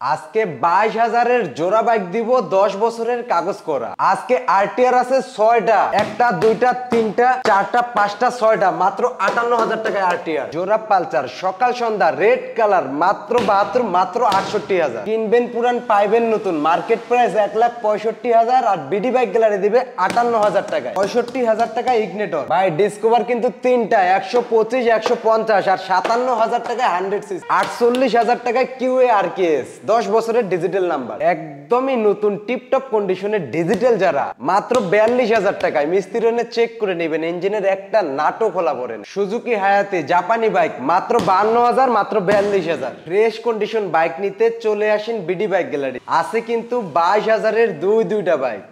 আজকে 22,000-এর জোড়া বাইক দিব 10 বছরের কাগজ করা। আজকে আরটিআর আছে 6টা, একটা দুইটা তিনটা চারটা পাঁচটা 6টা, মাত্র 58,000 টাকায় আরটিআর জোড়া পালচার সকাল সন্ধ্যা রেড কালার মাত্র 72, মাত্র 68,000। কিনবেন পুরান পাইবেন নতুন, মার্কেট প্রাইস 1,65,000 আর বিডি বাইক গ্যালারি দিবে 58,000 টাকায়। 65,000 টাকা ইগনিটর ভাই। ডিসকভার কিন্তু তিনটা, 125, 150 আর 57,000 টাকায় 100cc। 48,000 টাকায় কিউএ আরকেএস 10 বছরের ডিজিটাল নাম্বার, একদমই নতুন টিপটপ কন্ডিশনের ডিজিটাল যারা, মাত্র 42,000 টাকায়। মিস্ত্রি চেক করে নেবেন, ইঞ্জিনের একটা নাটক খোলা পড়েন। সুজুকি হায়াতে জাপানি বাইক মাত্র 52,000, মাত্র 42,000। ফ্রেশ কন্ডিশন বাইক নিতে চলে আসেন বিডি বাইক গ্যালারি। আছে কিন্তু 22,000-এর দুইটা বাইক।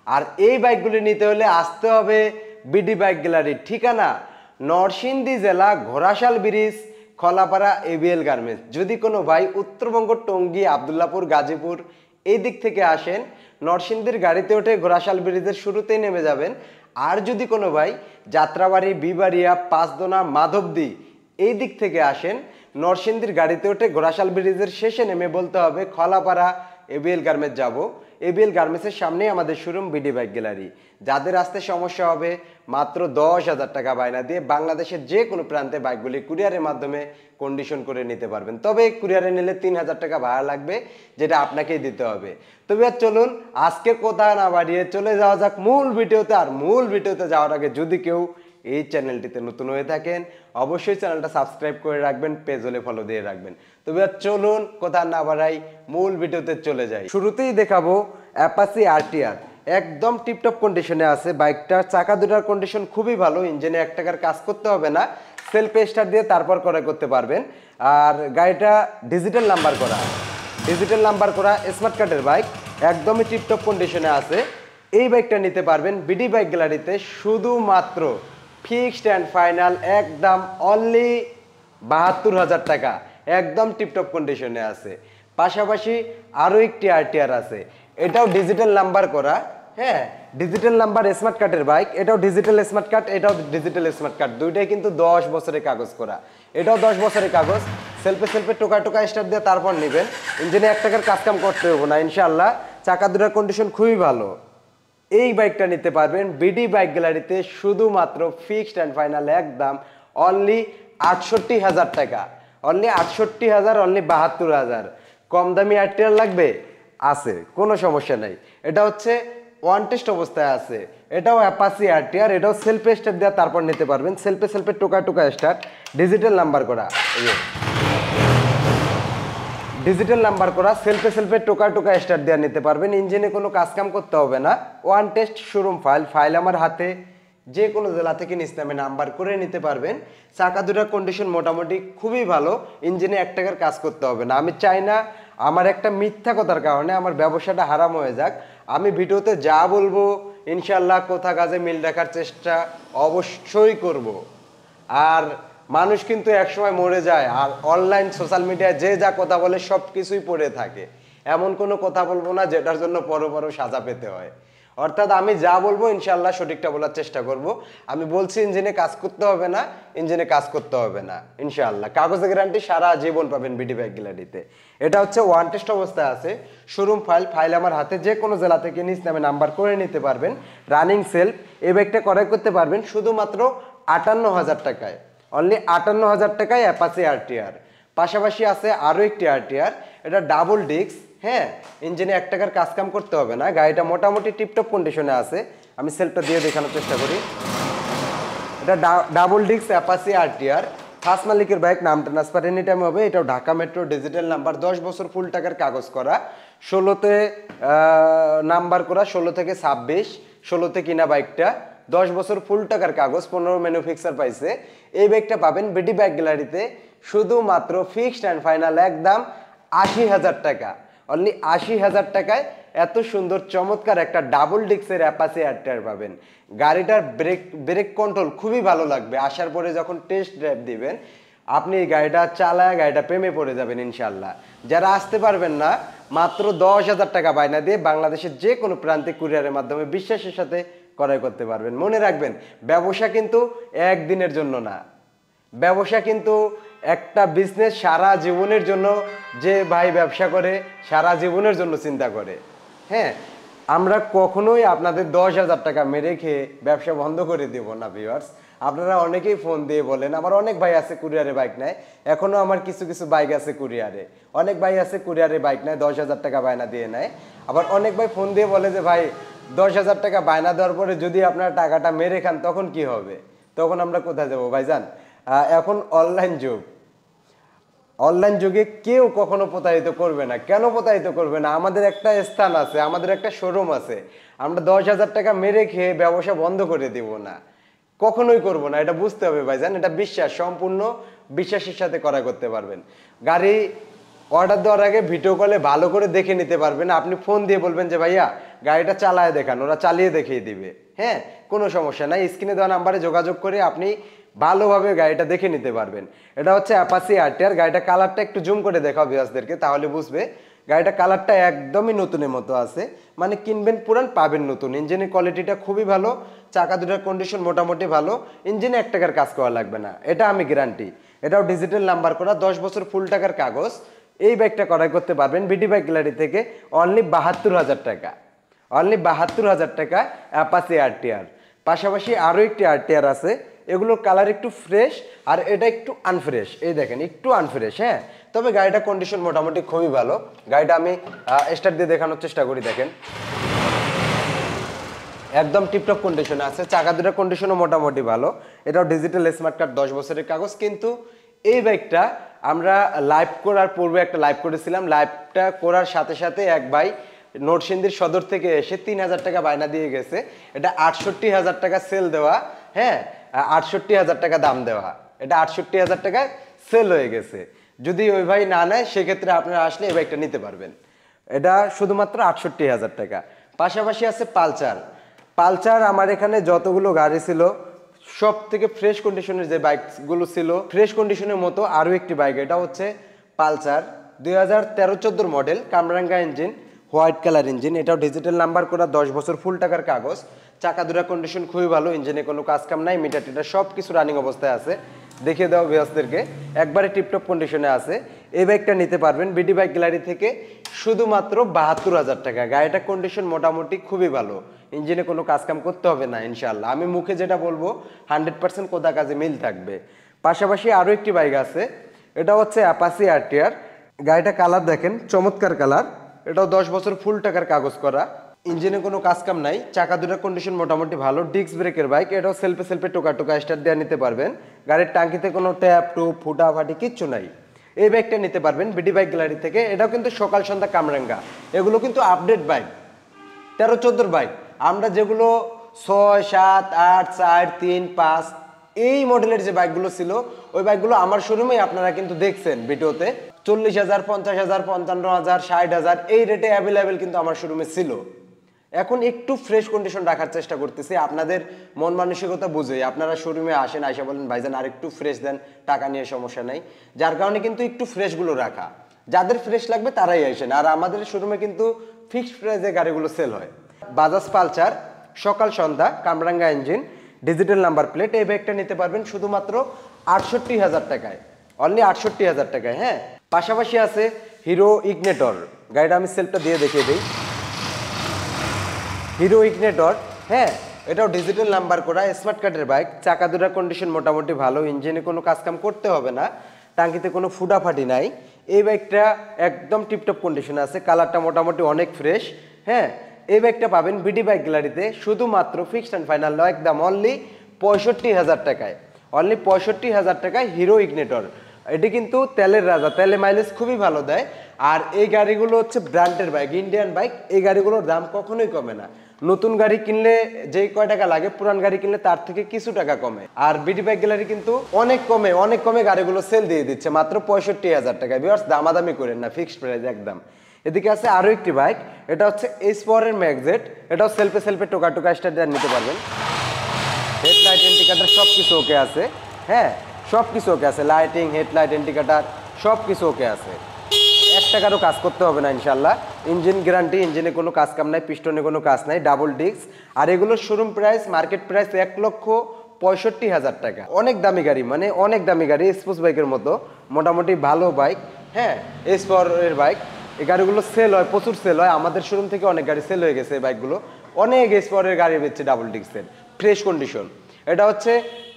আর এই বাইকগুলি নিতে হলে আসতে হবে বিডি বাইক গ্যালারি। ঠিকানা নরসিংদী জেলা Ghorashal bridge, Kholapara ABL garments. যদি কোনো ভাই উত্তরবঙ্গ টঙ্গী, আবদুল্লাপুর, গাজীপুর এই দিক থেকে আসেন, নরসিংদীর গাড়িতে উঠে ঘোড়াশাল ব্রিজের শুরুতেই নেমে যাবেন। আর যদি কোনো ভাই যাত্রাবাড়ি, বিবাড়িয়া, পাঁচদোনা, মাধবদী এই দিক থেকে আসেন, নরসিংদীর গাড়িতে উঠে ঘোড়াশাল ব্রিজের শেষে নেমে বলতে হবে খলাপাড়া এবিএল গার্মেন্টস যাব। এবিএল গার্মেন্টসের সামনেই আমাদের শোরুম বিডি বাইক গ্যালারি। যাদের আসতে সমস্যা হবে, মাত্র 10,000 টাকা বায়না দিয়ে বাংলাদেশের যে কোনো প্রান্তে বাইকগুলি কুরিয়ারের মাধ্যমে কন্ডিশন করে নিতে পারবেন। তবে কুরিয়ারে নিলে 3,000 টাকা ভাড়া লাগবে, যেটা আপনাকেই দিতে হবে। তবে আর চলুন আজকে কথা না বাড়িয়ে চলে যাওয়া যাক মূল ভিডিওতে। আর মূল ভিডিওতে যাওয়ার আগে যদি কেউ এই চ্যানেলটিতে নতুন হয়ে থাকেন, অবশ্যই চ্যানেলটা সাবস্ক্রাইব করে রাখবেন, পেজ হলে ফলো দিয়ে রাখবেন। তবে আর চলুন কথা না বাড়াই মূল ভিডিওতে চলে যাই। শুরুতেই দেখাবো অ্যাপাচি আরটিআর, একদম টিপটপ কন্ডিশনে আছে। বাইকটার চাকা দুটার কন্ডিশন খুবই ভালো, ইঞ্জিনে 1 টাকার কাজ করতে হবে না, সেলফ স্টার্ট দিয়ে তারপর ক্রয় করতে পারবেন। আর গাড়িটা ডিজিটাল নাম্বার করা, ডিজিটাল নাম্বার করা স্মার্ট কার্ডের বাইক, একদমই টিপটপ কন্ডিশনে আছে। এই বাইকটা নিতে পারবেন বিডি বাইক গ্যালারিতে শুধুমাত্র ফিক্সড অ্যান্ড ফাইনাল একদম অনলি 72,000 টাকা, একদম টিপটপ কন্ডিশনে আছে। পাশাপাশি আরও একটি আরটিআর আছে, এটাও ডিজিটাল নাম্বার করা। হ্যাঁ, ডিজিটাল নাম্বার স্মার্ট কার্ডের বাইক, এটাও ডিজিটাল স্মার্ট কার্ড, এটাও ডিজিটাল স্মার্ট কার্ড, দুইটাই কিন্তু 10 বছরের কাগজ করা। এটাও 10 বছরের কাগজ, সেলফে টোকা স্টার্ট দিয়ে তারপর নেবেন। ইঞ্জিনে 1 টাকার কাজকাম করতে হবে না ইনশাল্লাহ। চাকা দুটার কন্ডিশন খুবই ভালো। এই বাইকটা নিতে পারবেন বিডি বাইক গ্যালারিতে শুধুমাত্র ফিক্সড অ্যান্ড ফাইনাল একদম অনলি 68,000 টাকা, অনলি 68,000, অনলি 72,000। কম দামি আরটিআর লাগবে? আছে, কোনো সমস্যা নাই। এটা হচ্ছে ওয়ান টেস্ট অবস্থায় আছে। এটাও অ্যাপাচি আরটিআর, এটাও সেলফে স্টার্ট দেওয়া তারপর নিতে পারবেন। সেলফে টোকা স্টার্ট, ডিজিটাল নাম্বার করা, ডিজিটাল নাম্বার করা, সেলফে টোকা স্টার্ট দেওয়া নিতে পারবেন। ইঞ্জিনে কোনো কাজকাম করতে হবে না, ওয়ান টেস্ট শোরুম ফাইল আমার হাতে, যে কোনো জেলা থেকে নিজ নামে নাম্বার করে নিতে পারবেন। চাকা দুটার কন্ডিশন মোটামুটি খুবই ভালো, ইঞ্জিনে 1 টাকার কাজ করতে হবে না। আমি চাই না আমার একটা মিথ্যা কথার কারণে আমার ব্যবসাটা হারাম হয়ে যাক। আমি ভিডিওতে যা বলবো ইনশাল্লাহ কথা কাজে মিল রাখার চেষ্টা অবশ্যই করব। আর মানুষ কিন্তু একসময় মরে যায়, আর অনলাইন সোশ্যাল মিডিয়ায় যে যা কথা বলে সব কিছুই পড়ে থাকে। এমন কোনো কথা বলবো না যেটার জন্য বড় সাজা পেতে হয়। অর্থাৎ আমি যা বলবো ইনশাল্লাহ সঠিকটা বলার চেষ্টা করব। আমি বলছি ইঞ্জিনে কাজ করতে হবে না, ইঞ্জিনে কাজ করতে হবে না ইনশাল্লাহ। কাগজের গ্যারান্টি সারা জীবন পাবেন বিডি বাইক গ্যালারিতে। এটা হচ্ছে ওয়ান টেস্ট অবস্থায় আছে, শোরুম ফাইল আমার হাতে, যে কোনো জেলা থেকে নিজ নামে নাম্বার করে নিতে পারবেন। রানিং সেলফ, এই বাইকটা ক্রয় করতে পারবেন শুধুমাত্র 58,000 টাকায়, অনলি 58,000 টাকায় অ্যাপাচি আরটিআর। পাশাপাশি আছে আরও একটি আরটিআর, এটা ডাবল ডিস্ক। হ্যাঁ, ইঞ্জিনে 1 টাকার কাজকাম করতে হবে না, গাড়িটা মোটামুটি টিপটপ কন্ডিশনে আছে। আমি সেলফটা দিয়ে দেখানোর চেষ্টা করি। এটা double disc Apache RTR, first মালিকের বাইক, নাম ট্রান্সফার এনি টাইম হবে। এটাও ঢাকা মেট্রো ডিজিটাল নাম্বার, 10 বছর ফুল টাকার কাগজ করা, 16তে নাম্বার করা, 16 থেকে 26, 16তে কিনা বাইকটা, 10 বছর ফুল টাকার কাগজ, 15 ম্যানুফ্যাকচার পাইছে। এই বাইকটা পাবেন বিডি বাইক গ্যালারিতে শুধুমাত্র ফিক্সড অ্যান্ড ফাইনাল একদম 80,000 টাকা, অনলি 80,000 টাকায় এত সুন্দর চমৎকার একটা ডাবল ডিস্কের অ্যাপাচি আরটিআর পাবেন। গাড়িটার ব্রেক কন্ট্রোল খুবই ভালো লাগবে। আসার পরে যখন টেস্ট ড্রাইভ দিবেন, আপনি গাড়িটা চালায় গাড়িটা প্রেমে পড়ে যাবেন ইনশাল্লাহ। যারা আসতে পারবেন না, মাত্র 10,000 টাকা বায়না দিয়ে বাংলাদেশের যে কোনো প্রান্তিক কুরিয়ারের মাধ্যমে বিশ্বাসের সাথে ক্রয় করতে পারবেন। মনে রাখবেন, ব্যবসা কিন্তু একদিনের জন্য না, ব্যবসা কিন্তু একটা বিজনেস সারা জীবনের জন্য, যে ভাই ব্যবসা করে সারা জীবনের জন্য চিন্তা করে। হ্যাঁ, আমরা কখনোই আপনাদের 10,000 টাকা মেরে খেয়ে ব্যবসা বন্ধ করে দেব না ভিউয়ার্স। আপনারা অনেকেই ফোন দিয়ে বলেন, আমার অনেক ভাই আছে কুরিয়ারে বাইক নেয়, এখনো আমার কিছু কিছু বাইক আছে কুরিয়ারে, অনেক ভাই আছে কুরিয়ারে বাইক নেয় 10,000 টাকা বায়না দিয়ে নেয়। আবার অনেক ভাই ফোন দিয়ে বলে যে ভাই 10,000 টাকা বায়না দেওয়ার পরে যদি আপনার টাকাটা মেরে খান তখন কি হবে, তখন আমরা কোথায় যাবো ভাইজান? এখন অনলাইন যুগ, অনলাইন যুগে কেউ কখনো প্রতারিত করবে না। কেন প্রতারিত করবে না? আমাদের একটা স্থান আছে, আমাদের একটা শোরুম আছে। আমরা 10,000 টাকা মেরে খেয়ে ব্যবসা বন্ধ করে দিব না, কখনোই করব না। এটা বুঝতে হবে ভাইজান, এটা বিশ্বাস, সম্পূর্ণ বিশ্বাসের সাথে করা করতে পারবেন। গাড়ি অর্ডার দেওয়ার আগে ভিডিও কলে ভালো করে দেখে নিতে পারবেন। আপনি ফোন দিয়ে বলবেন যে ভাইয়া গাড়িটা চালায় দেখান, ওরা চালিয়ে দেখিয়ে দিবে। হ্যাঁ, কোনো সমস্যা নাই, স্ক্রিনে দেওয়া নাম্বারে যোগাযোগ করে আপনি ভালোভাবে গাড়িটা দেখে নিতে পারবেন। এটা হচ্ছে অ্যাপাচি আরটিআর। গাড়িটা কালারটা একটু জুম করে দেখাও ভিউয়ার্সদেরকে, তাহলে বুঝবে। গাড়িটা কালারটা একদমই নতুনের মতো আছে, মানে কিনবেন পুরান পাবেন নতুন। ইঞ্জিনের কোয়ালিটিটা খুবই ভালো, চাকা দুটার কন্ডিশন মোটামুটি ভালো, ইঞ্জিনে 1 টাকার কাজ করা লাগবে না, এটা আমি গ্যারান্টি। এটাও ডিজিটাল নাম্বার করা, 10 বছর ফুল টাকার কাগজ। এই বাইকটা ক্রয় করতে পারবেন বিডি বাইক গ্যালারি থেকে অনলি 72,000 টাকা, অনলি 72,000 টাকা অ্যাপাচি আরটিআর। পাশাপাশি আরও একটি আরটিআর আছে, এগুলোর কালার একটু ফ্রেশ আর এটা একটু আনফ্রেশ। এই দেখেন একটু আনফ্রেশ, হ্যাঁ, তবে গাড়িটা কন্ডিশন মোটামুটি খুবই ভালো। গাড়িটা আমি স্টার্ট দিয়ে দেখানোর চেষ্টা করি, দেখেন একদম টিপটপ কন্ডিশনে আছে, চাকা দুটার কন্ডিশনও মোটামুটি ভালো। এটাও ডিজিটাল স্মার্ট কার্ড, 10 বছরের কাগজ। কিন্তু এই বাইকটা আমরা লাইভ করার পূর্বে একটা লাইভ করেছিলাম, লাইভটা করার সাথে সাথে এক ভাই নরসিংদীর সদর থেকে এসে 3,000 টাকা বায়না দিয়ে গেছে। এটা 68,000 টাকা সেল দেওয়া, হ্যাঁ 68,000 টাকা দাম দেওয়া, এটা 68,000 টাকায় সেল হয়ে গেছে। যদি ওই ভাই না নেয় সেক্ষেত্রে আপনারা আসলে এই বাইকটা নিতে পারবেন। এটা শুধুমাত্র 68,000 টাকা। পাশাপাশি আছে পালসার। পালসার আমার এখানে যতগুলো গাড়ি ছিল সব থেকে ফ্রেশ কন্ডিশনের যে বাইকগুলো ছিল, ফ্রেশ কন্ডিশনের মতো আরও একটি বাইক, এটা হচ্ছে পালসার 2013-14 মডেল, কামরাঙ্গা ইঞ্জিন, হোয়াইট কালার ইঞ্জিন। এটাও ডিজিটাল নাম্বার করা, 10 বছর ফুল টাকার কাগজ। চাকা দুরা কন্ডিশন খুবই ভালো, ইঞ্জিনে কোনো কাজ কাম নাই, মিটার টিটার সব কিছু রানিং অবস্থায় আছে। দেখিয়ে দেওয়া ভিউয়ার্সদেরকে, একবারে টিপটপ কন্ডিশনে আছে। এই বাইকটা নিতে পারবেন বিডি বাইক গ্যালারি থেকে শুধুমাত্র 72,000 টাকা। গাড়িটার কন্ডিশন মোটামুটি খুবই ভালো, ইঞ্জিনে কোনো কাজকাম করতে হবে না ইনশাল্লাহ। আমি মুখে যেটা বলবো 100% কোথা কাজে মিল থাকবে। পাশাপাশি আরও একটি বাইক আছে, এটা হচ্ছে অ্যাপাচি আরটিআর। গাড়িটা কালার দেখেন, চমৎকার কালার। এটাও 10 বছর ফুল টাকার কাগজ করা, ইঞ্জিনে কোনো কাজ কাম নাই, চাকা দুটার কন্ডিশন মোটামুটি ভালো, ডিস্ক ব্রেকের বাইক। এটাও সেলফে সেলফে টোকা টোকা স্টার্ট দেওয়া নিতে পারবেন। গাড়ির টাঙ্কিতে কোনো ট্যাপ টুপ ফুটাফাটি কিচ্ছু নাই। এই বাইকটা নিতে পারবেন বিডি বাইক গ্যালারি থেকে। এটাও কিন্তু সকাল সন্ধ্যা কামরাঙ্গা, এগুলো কিন্তু আপডেট বাইক, 13-14 বাইক। আমরা যেগুলো 6, 7, 8, 4, 3, 5 এই মডেলের যে বাইকগুলো ছিল, ওই বাইকগুলো আমার শোরুমে আপনারা কিন্তু দেখছেন ভিডিওতে 40,000, 50,000, 55,000, 60,000 এই রেটে অ্যাভেলেবেল কিন্তু আমার শোরুমে ছিল। এখন একটু ফ্রেশ কন্ডিশন রাখার চেষ্টা করতেছি, আপনাদের মন মানসিকতা বুঝে আপনারা শোরুমে আসেন, আইসা বলেন ভাইজান আর একটু ফ্রেশ দেন, টাকা নিয়ে সমস্যা নাই, যার কারণে কিন্তু একটু ফ্রেশগুলো রাখা। যাদের ফ্রেশ লাগবে তারাই আসেন। আর আমাদের শোরুমে কিন্তু ফিক্সড প্রাইসে গাড়িগুলো সেল হয়। বাজাজ পালসার, সকাল সন্ধ্যা, কামরাঙ্গা ইঞ্জিন, ডিজিটাল নাম্বার প্লেট। এই বাইকটা নিতে পারবেন শুধুমাত্র 68,000 টাকায়, অনলি 68,000 টাকায়। হ্যাঁ, পাশাপাশি আছে হিরো ইগনেটর। গাড়িটা আমি সেলফটা দিয়ে দেখিয়ে দিই, হিরো ইগনেটর। হ্যাঁ, এটাও ডিজিটাল নাম্বার করা, স্মার্ট কার্ডের বাইক। চাকা দুটার কন্ডিশন মোটামুটি ভালো, ইঞ্জিনে কোনো কাজকাম করতে হবে না, টাঙ্কিতে কোনো ফুটাফাটি নাই। এই বাইকটা একদম টিপটপ কন্ডিশনে আছে, কালারটা মোটামুটি অনেক ফ্রেশ। হ্যাঁ, এই বাইকটা পাবেন বিডি বাইক গ্যালারিতে শুধুমাত্র ফিক্সড অ্যান্ড ফাইনাল একদম অনলি 65,000 টাকায়, অনলি 65,000 টাকায় হিরো ইগনেটর। এটি কিন্তু তেলের রাজা, তেলে মাইলেজ খুবই ভালো দেয়। আর এই গাড়িগুলো হচ্ছে ব্র্যান্ডের বাইক, ইন্ডিয়ান বাইক। এই গাড়িগুলোর দাম কখনোই কমে না। নতুন গাড়ি কিনলে যেই কয় টাকা লাগে, পুরান গাড়ি কিনলে তার থেকে কিছু টাকা কমে। আর বিডি বাইক গ্যালারি কিন্তু অনেক কমে গাড়িগুলো সেল দিয়ে দিচ্ছে মাত্র 65,000 টাকায়। ভিউয়ার্স দামাদামি করেন না, ফিক্সড প্রাইস একদম। এদিকে আছে আরও একটি বাইক, এটা হচ্ছে এইচ পাওয়ারের ম্যাগজেট। এটাও সেলফে টোকা টোকা স্টার্ট নিতে পারবেন। হেডলাইট ইন্ডিকেটার সব কিছু ওকে আছে। হ্যাঁ, সব কিছু ওকে আছে, লাইটিং, হেডলাইট, ইন্ডিকেটার সব কিছু ওকে আছে। 1 টাকারও কাজ করতে হবে না ইনশাল্লাহ। ইঞ্জিন গ্যারান্টি, ইঞ্জিনে কোনো কাজ কাম নাই, পিস্টনে কোনো কাজ নাই, ডাবল ডিস্ক। আর এগুলোর শোরুম প্রাইস, মার্কেট প্রাইস 65,000 টাকা। অনেক দামি গাড়ি, মানে অনেক দামি গাড়ি, স্পোর্টস বাইকের মতো মোটামুটি ভালো বাইক। হ্যাঁ, এস পাওয়ারের বাইক। এই গাড়িগুলো সেল হয়, প্রচুর সেল হয়। আমাদের শোরুম থেকে অনেক গাড়ি সেল হয়ে গেছে এই বাইকগুলো। অনেক এস পাওয়ারের গাড়ি বেচছে ডাবল ডিস্কের, ফ্রেশ কন্ডিশন। এটা হচ্ছে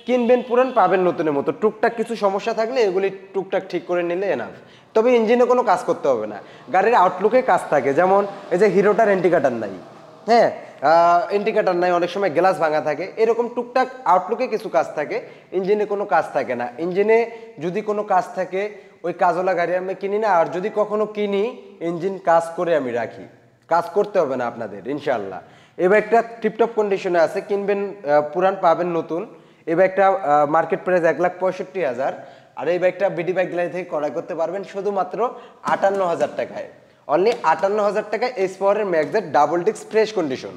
কিনবেন পুরান, পাবেন নতুনের মতো। টুকটাক কিছু সমস্যা থাকলে এগুলি টুকটাক ঠিক করে নিলে এনাফ। তবে ইঞ্জিনে কোনো কাজ করতে হবে না, গাড়ির আউটলুকে কাজ থাকে। যেমন এই যে হিরোটার ইন্ডিকেটর নাই, হ্যাঁ, ইন্ডিকেটর নাই, অনেক সময় গ্লাস ভাঙা থাকে, এরকম টুকটাক আউটলুকে কিছু কাজ থাকে, ইঞ্জিনে কোনো কাজ থাকে না। ইঞ্জিনে যদি কোনো কাজ থাকে, ওই কাজওয়ালা গাড়ি আমি কিনি না। আর যদি কখনো কিনি, ইঞ্জিন কাজ করে আমি রাখি, কাজ করতে হবে না আপনাদের ইনশাল্লাহ। এই বাইকটা টিপটপ কন্ডিশনে আছে, কিনবেন পুরান, পাবেন নতুন। এই বাইকটা মার্কেট প্রাইস 1,65,000। আর এই বাইকটা বিডি বাইক গ্যালারি থেকে ক্রয় করতে পারবেন শুধুমাত্র 58,000 টাকায়। অনলি 58,000 টাকায় এস পাওয়ারের ম্যাক্সের ডাবল ডিস্ক ফ্রেশ কন্ডিশন।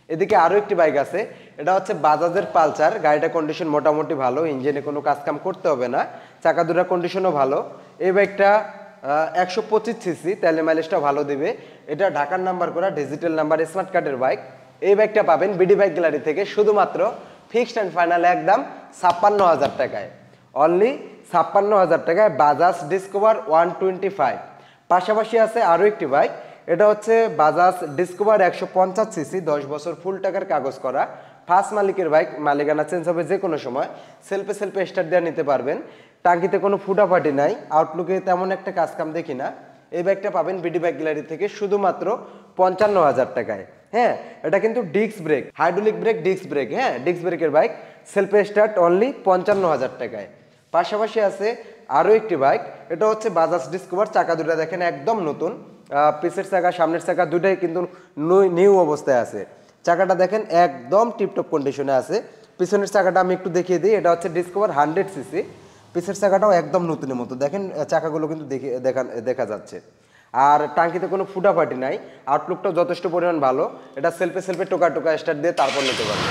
এদিকে আরও একটি বাইক আছে, এটা হচ্ছে বাজাজের পালসার। গাড়িটা কন্ডিশন মোটামুটি ভালো, ইঞ্জিনে কোনো কাজকাম করতে হবে না, চাকা দুটার কন্ডিশনও ভালো। এই বাইকটা 125 সিসি, তেলের মাইলেজটা ভালো দিবে। এটা ঢাকার নাম্বার করা, ডিজিটাল নাম্বার, স্মার্ট কার্ডের বাইক। এই বাইকটা পাবেন বিডি বাইক গ্যালারি থেকে শুধুমাত্র ফিক্সড অ্যান্ড ফাইনাল একদম 56,000 টাকায়। অনলি 56,000 টাকায় বাজাজ ডিসকভার 125। পাশাপাশি আছে আরও একটি বাইক, এটা হচ্ছে বাজাজ ডিসকভার 150 সিসি, 10 বছর ফুল টাকার কাগজ করা, ফার্স্ট মালিকের বাইক। মালিকানা চেঞ্জ হবে যে কোনো সময়, সেলফে সেলফে স্টার্ট দিয়ে নিতে পারবেন। টাঙ্কিতে কোনো ফুটাফাটি নাই, আউটলুকে তেমন একটা কাজকাম দেখি না। এই বাইকটা পাবেন বিডি বাইক গ্যালারি থেকে শুধুমাত্র 55,000 টাকায়। হ্যাঁ, এটা কিন্তু disc brake, hydraulic break, disc brake, হ্যাঁ, ডিস্ক ব্রেকের বাইক, সেলফে স্টার্ট, অনলি 55,000 টাকায়। পাশাপাশি আছে আরও একটি বাইক, এটা হচ্ছে বাজাজ ডিসকভার। চাকা দুটা দেখেন একদম নতুন, পিছের চাকা সামনের চাকা দুটাই কিন্তু নিউ অবস্থায় আছে। চাকাটা দেখেন একদম টিপটপ কন্ডিশনে আছে। পিছনের চাকাটা আমি একটু দেখিয়ে দিই, এটা হচ্ছে ডিসকভার 100 সিসি। পিছের চাকাটাও একদম নতুনের মতো, দেখেন চাকাগুলো কিন্তু দেখা যাচ্ছে। আর টাঙ্কিতে কোনো ফুটাফাটি নাই, আউটলুকটাও যথেষ্ট পরিমাণ ভালো। এটা সেলফে সেলফে টোকা টোকা স্টার্ট দিয়ে তারপর নিতে পারবে।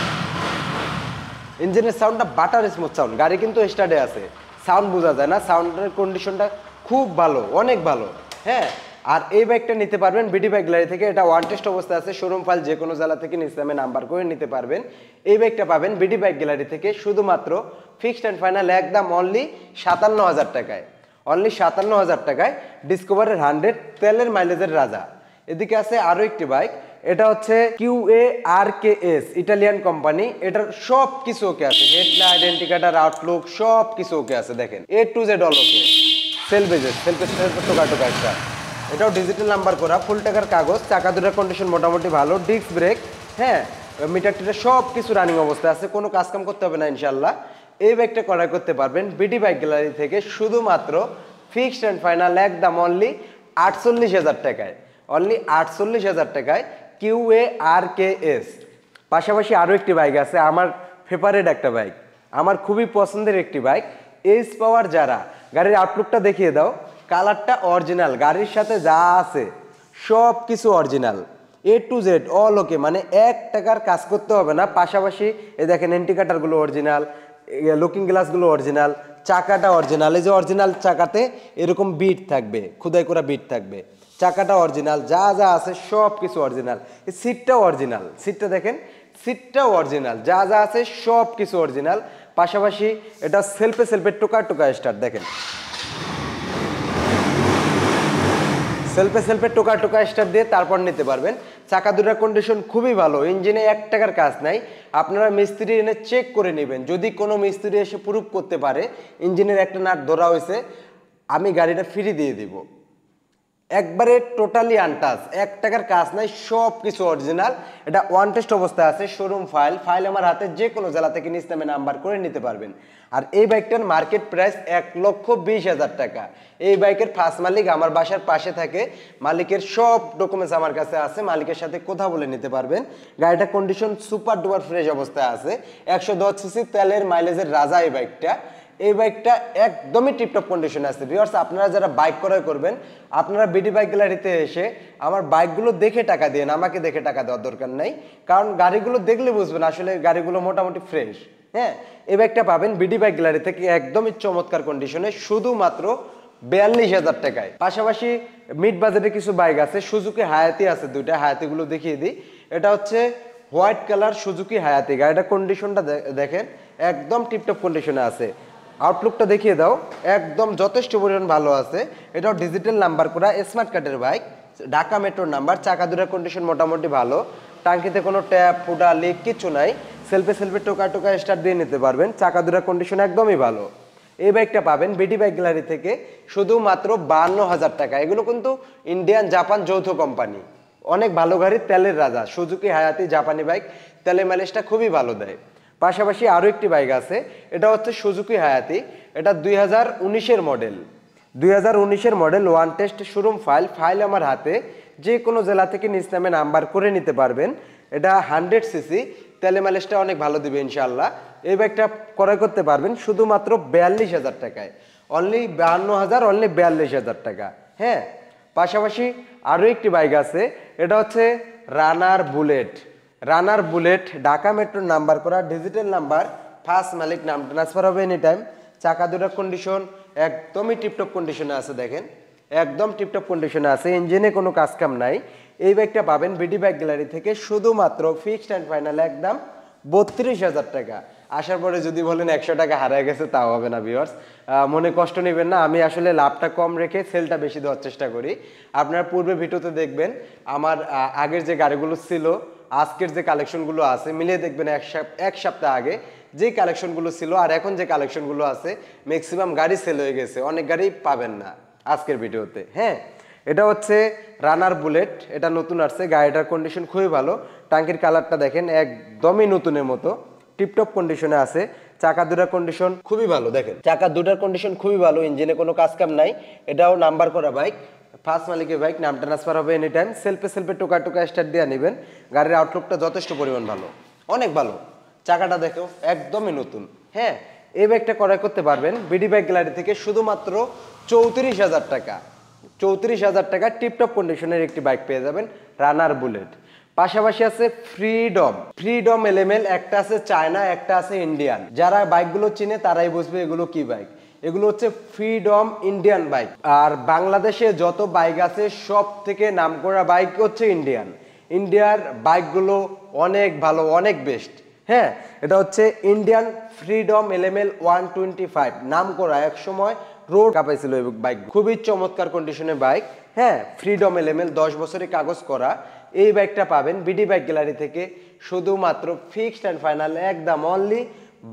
ইঞ্জিনের সাউন্ডটা বাটার স্মুথ সাউন্ড, গাড়ি কিন্তু স্টার্টে আছে, সাউন্ড বোঝা যায় না, সাউন্ডের কন্ডিশনটা খুব ভালো, অনেক ভালো। হ্যাঁ, আর এই বাইকটা নিতে পারবেন বিডি বাইক গ্যালারি থেকে। এটা ওয়ান টেস্ট অবস্থায় আছে, শোরুম ফাইল যে কোনো জেলা থেকে নিচে নাম্বার করে নিতে পারবেন। এই বাইকটা পাবেন বিডি বাইক গ্যালারি থেকে শুধুমাত্র ফিক্সড অ্যান্ড ফাইনাল একদম অনলি 57,000 টাকায়। অনলি 57,000 টাকায় ডিসকভারের 100, তেলের মাইলেজের রাজা। এদিকে আছে আরও একটি বাইক, এটা হচ্ছে QARKS, ইটালিয়ান কোম্পানি। এটার সব কিছু ওকে আছে, হেডলাইট, ইন্ডিকেটর, আউটলুক সব কিছু ওকে আছে। দেখেন A to Z all okay, সেলফে টোকা টোকা একটা। এটাও ডিজিটাল নাম্বার করা, ফুল টাকার কাগজ। চাকা দুটার কন্ডিশন মোটামুটি ভালো, ডিস্ক ব্রেক, হ্যাঁ, মিটার টিটার সব কিছু রানিং অবস্থায় আছে, কোনো কাজকাম করতে হবে না ইনশাল্লাহ। এই বাইকটা ক্রয় করতে পারবেন বিডি বাইক গ্যালারি থেকে শুধুমাত্র ফিক্সড অ্যান্ড ফাইনাল একদম অনলি 48,000 টাকায়। অনলি 48,000 টাকায় QARKS। পাশাপাশি আরও একটি বাইক আছে, আমার ফেভারিট একটা বাইক, আমার খুবই পছন্দের একটি বাইক, এস পাওয়ার যারা। গাড়ির আউটলুকটা দেখিয়ে দাও, কালারটা অরিজিনাল, গাড়ির সাথে যা আছে সব কিছু original, A to Z all ওকে, মানে 1 টাকার কাজ করতে হবে না। পাশাপাশি এই দেখেন ইন্ডিকেটরগুলো অরিজিনাল, লুকিং গ্লাসগুলো অরিজিনাল, চাকাটা অরিজিনাল। এই যে অরিজিনাল চাকাতে এরকম বিট থাকবে, খোদাই করা বিট থাকবে, চাকাটা অরিজিনাল, যা যা আছে সব কিছু অরিজিনাল। এই সিটটাও অরিজিনাল, সিটটা দেখেন, সিটটাও অরিজিনাল, যা যা আছে সব কিছু অরিজিনাল। পাশাপাশি এটা সেলফে সেলফে টোকা টোকা স্টার্ট, দেখেন সেলফে সেলফে টোকা টোকা স্টার্ট দিয়ে তারপর নিতে পারবেন। চাকা দুটার কন্ডিশন খুবই ভালো, ইঞ্জিনে 1 টাকার কাজ নাই। আপনারা মিস্ত্রি এনে চেক করে নেবেন, যদি কোনো মিস্ত্রি এসে প্রুফ করতে পারে ইঞ্জিনের একটা নাট ধরা হয়েছে, আমি গাড়িটা ফ্রি দিয়ে দিব। একবারে টোটালি আনটাচ, 1 টাকার কাজ নাই, সব কিছু অরিজিনাল। এটা ওয়ান টেস্ট অবস্থায় আছে, শোরুম ফাইল আমার হাতে, যে কোনো জেলা থেকে নিজ নামে নাম্বার করে নিতে পারবেন। আর এই বাইকটার মার্কেট প্রাইস 1,20,000 টাকা। এই বাইকের ফার্স্ট মালিক আমার বাসার পাশে থাকে, মালিকের সব ডকুমেন্টস আমার কাছে আছে, মালিকের সাথে কথা বলে নিতে পারবেন। গাড়িটা কন্ডিশন সুপার ডুপার ফ্রেশ অবস্থায় আছে, 110 সিসি তেলের মাইলেজের রাজা এই বাইকটা। এই বাইকটা একদমই টিপটপ কন্ডিশনে আছে। ভিউয়ার্স, আপনারা যারা বাইক ক্রয় করবেন, আপনারা বিডি বাইক গ্যালারিতে এসে আমার বাইকগুলো দেখে টাকা দিন, আমাকে দেখে টাকা দেওয়ার দরকার নাই, কারণ গাড়িগুলো দেখলে বুঝবেন আসলে গাড়িগুলো মোটামুটি ফ্রেশ। হ্যাঁ, এই বাইকটা পাবেন বিডি বাইক গ্যালারি থেকে একদমই চমৎকার কন্ডিশনে শুধুমাত্র 42,000 টাকায়। পাশাপাশি মিড বাজেটে কিছু বাইক আছে, সুজুকি হায়াতি আছে দুইটা, হায়াতিগুলো দেখিয়ে দিই। এটা হচ্ছে হোয়াইট কালার সুজুকি হায়াতি, গাড়িটার কন্ডিশনটা দেখেন একদম টিপটপ কন্ডিশনে আছে। আউটলুকটা দেখিয়ে দাও, একদম যথেষ্ট পরিমাণ ভালো আছে। এটাও ডিজিটাল নাম্বার করা স্মার্ট কার্ডের বাইক, ঢাকা মেট্রোর নাম্বার। চাকা দুটার কন্ডিশন মোটামুটি ভালো, টাঙ্কিতে কোনো ট্যাপ ফুটা লিক কিছু নাই। সেলফে টোকা টোকা স্টার্ট দিয়ে নিতে পারবেন। চাকা দুটার কন্ডিশন একদমই ভালো। এই বাইকটা পাবেন বিডি বাইক গ্যালারি থেকে শুধুমাত্র 52,000 টাকা। এগুলো কিন্তু ইন্ডিয়ান জাপান যৌথ কোম্পানি, অনেক ভালো গাড়ি, তেলের রাজা সুজুকি হায়াতি জাপানি বাইক, তেলের মাইলেজটা খুবই ভালো দেয়। পাশাপাশি আরও একটি বাইক আছে, এটা হচ্ছে সুজুকি হায়াতি। এটা 2019-এর মডেল, 2019-এর model, one test showroom file আমার হাতে। যে কোনো জেলা থেকে নিজ নামে নাম্বার করে নিতে পারবেন। এটা 100 সিসি, তেলে মাইলেজটা অনেক ভালো দিবে ইনশাল্লাহ। এই বাইকটা ক্রয় করতে পারবেন শুধুমাত্র 42,000 টাকায়, অনলি 52,000, অনলি 42,000 টাকা। হ্যাঁ, পাশাপাশি আরও একটি বাইক আছে, এটা হচ্ছে রানার বুলেট, ঢাকা মেট্রোর নাম্বার করা, ডিজিটাল নাম্বার, ফার্স্ট মালিক, নাম ট্রান্সফার হবে এনি টাইম। চাকা দুটার কন্ডিশন একদমই টিপটপ কন্ডিশনে আছে, দেখেন একদম টিপটপ কন্ডিশনে আছে, ইঞ্জিনে কোনো কাজকাম নাই। এই বাইকটা পাবেন বিডি বাইক গ্যালারি থেকে শুধুমাত্র ফিক্সড অ্যান্ড ফাইনাল একদম 32,000 টাকা। আসার পরে যদি বলেন 100 টাকা হারিয়ে গেছে, তাও হবে না ভিউয়ার্স, মনে কষ্ট নেবেন না। আমি আসলে লাভটা কম রেখে সেলটা বেশি দেওয়ার চেষ্টা করি। আপনারা পূর্বে ভিডিওতে দেখবেন আমার আগের যে গাড়িগুলো ছিল, আজকের যে কালেকশনগুলো আছে মিলিয়ে দেখবেন এক সপ্তাহ আগে যে কালেকশনগুলো ছিল আর এখন যে কালেকশনগুলো আছে, ম্যাক্সিমাম গাড়ি সেল হয়ে গেছে, অনেক গাড়ি পাবেন না আজকের ভিডিওতে। হ্যাঁ, এটা হচ্ছে রানার বুলেট, এটা নতুন আসছে, গাড়িটার কন্ডিশন খুবই ভালো। টাঙ্কির কালারটা দেখেন একদমই নতুনের মতো, টিপটপ কন্ডিশনে আছে। চাকা দুটার কন্ডিশন খুবই ভালো, দেখেন চাকা দুটার কন্ডিশন খুবই ভালো, ইঞ্জিনে কোনো কাজকাম নাই। এটাও নাম্বার করা বাইক, ফার্স্ট মালিকের বাইক, নাম ট্রান্সফার হবে এনি টাইম। সেলফে টোকা টোকা স্টার্ট দিয়ে নেবেন। গাড়ির আউটলুকটা যথেষ্ট পরিমাণ ভালো, অনেক ভালো। চাকাটা দেখো একদমই নতুন। হ্যাঁ, এই বাইকটা ক্রয় করতে পারবেন বিডি বাইক গ্যালারি থেকে শুধুমাত্র 34,000 টাকা। 34,000 টাকা টিপটপ কন্ডিশনের একটি বাইক পেয়ে যাবেন, রানার বুলেট। পাশাপাশি আছে ফ্রিডম এলএমএল, একটা আছে চায়না, একটা আছে ইন্ডিয়ান। যারা বাইকগুলো চিনে তারাই বুঝবে এগুলো কি বাইক। এগুলো হচ্ছে ফ্রিডম ইন্ডিয়ান বাইক। আর বাংলাদেশে যত বাইক আছে সব থেকে নামকরা বাইক হচ্ছে ইন্ডিয়ার বাইকগুলো অনেক ভালো, অনেক বেস্ট। হ্যাঁ, এটা হচ্ছে ইন্ডিয়ান ফ্রিডম এলএমএল 125, নাম করা, এক সময় রোড কাঁপাইছিল এই বাইক, খুবই চমৎকার কন্ডিশনের বাইক। হ্যাঁ, ফ্রিডম এলএমএল 10 বছরের কাগজ করা। এই বাইকটা পাবেন বিডি বাইক গ্যালারি থেকে শুধুমাত্র ফিক্সড অ্যান্ড ফাইনাল একদম অনলি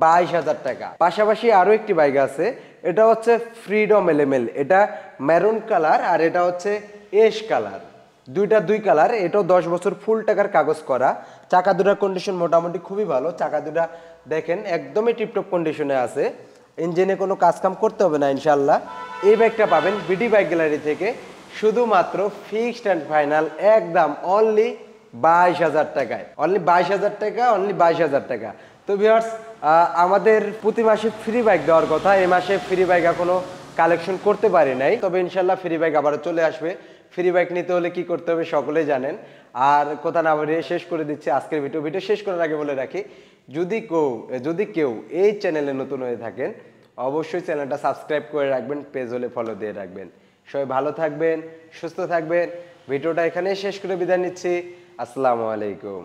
22,000 টাকা। পাশাপাশি আরও একটি বাইক আছে, এটা হচ্ছে ফ্রিডম এলএমএল, এটা মেরুন কালার আর এটা হচ্ছে এশ কালার, দুই কালার। এটাও 10 বছর ফুল টাকার কাগজ করা। চাকা দুটার কন্ডিশন মোটামুটি খুবই ভালো, চাকা দুটা দেখেন একদমই টিপটপ কন্ডিশনে আছে, ইঞ্জিনে কোনো কাজকাম করতে হবে না ইনশাল্লাহ। এই বাইকটা পাবেন বিডি বাইক গ্যালারি থেকে শুধুমাত্র ফিক্সড অ্যান্ড ফাইনাল একদম অনলি 22,000 টাকায়, অনলি 22,000 টাকা, অনলি 22,000 টাকা। তো ভিউয়ার্স, আমাদের প্রতি মাসে ফ্রি বাইক দেওয়ার কথা, এই মাসে ফ্রি বাইক এখনো কালেকশন করতে পারি নাই, তবে ইনশাল্লাহ ফ্রি বাইক আবারও চলে আসবে। ফ্রি বাইক নিতে হলে কি করতে হবে সকলেই জানেন। আর কথা না বাড়িয়ে শেষ করে দিচ্ছি আজকের ভিডিও শেষ করার আগে বলে রাখি, যদি কেউ এই চ্যানেলে নতুন হয়ে থাকেন অবশ্যই চ্যানেলটা সাবস্ক্রাইব করে রাখবেন, পেজ হলে ফলো দিয়ে রাখবেন। সবাই ভালো থাকবেন, সুস্থ থাকবেন। ভিডিওটা এখানেই শেষ করে বিদায় নিচ্ছি। আসসালামু আলাইকুম।